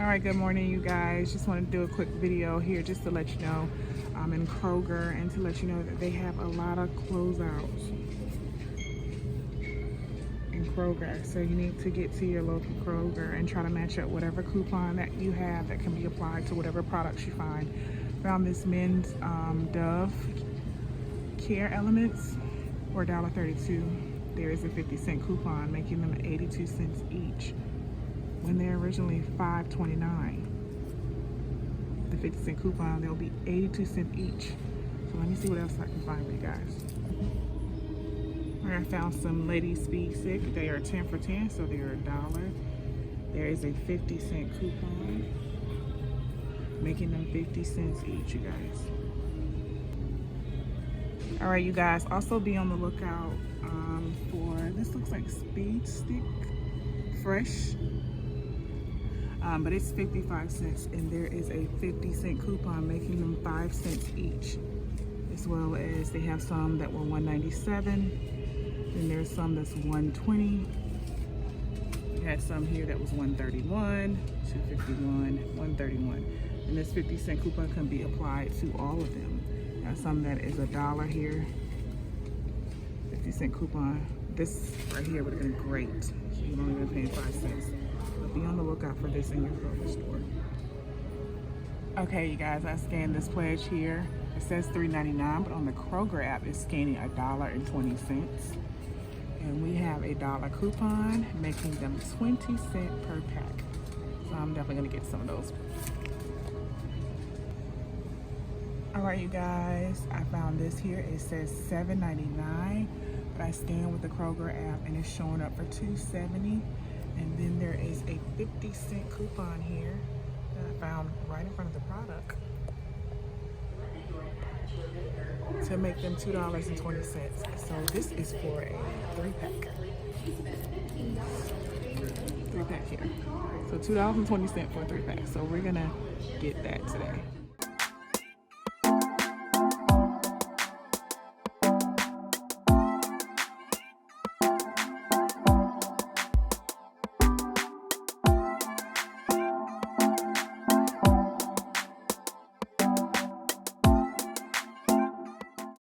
All right, good morning, you guys. Just wanted to do a quick video here just to let you know I'm in Kroger and to let you know that they have a lot of closeouts in Kroger. So you need to get to your local Kroger and try to match up whatever coupon that you have that can be applied to whatever products you find. Found this men's Dove Care Elements for $1.32. There is a 50-cent coupon making them 82 cents each, when they're originally $5.29. The 50-cent coupon, they'll be 82 cents each. So let me see what else I can find for you guys. All right, I found some Ladies Speed Sick. They are 10 for 10, so they're $1. There is a 50-cent coupon, making them 50 cents each, you guys. All right, you guys, also be on the lookout for, this looks like Speed Stick Fresh. But it's 55 cents, and there is a 50-cent coupon making them 5 cents each, as well as they have some that were $1.97, and there's some that's $1.20. We had some here that was $1.31, $2.51, $1.31, and this 50-cent coupon can be applied to all of them. Got some that is $1 here, 50-cent coupon. This right here would have been great. You've only been paying 5 cents. Be on the lookout for this in your Kroger store. Okay, you guys, I scanned this pledge here. It says $3.99, but on the Kroger app, it's scanning $1.20. And we have a $1 coupon, making them 20 cents per pack. So I'm definitely gonna get some of those. All right, you guys, I found this here. It says $7.99, but I scanned with the Kroger app and it's showing up for $2.70. And then there is a 50-cent coupon here that I found right in front of the product to make them $2.20. So this is for a 3-pack. 3-pack here. So $2.20 for a 3-pack. So we're gonna get that today.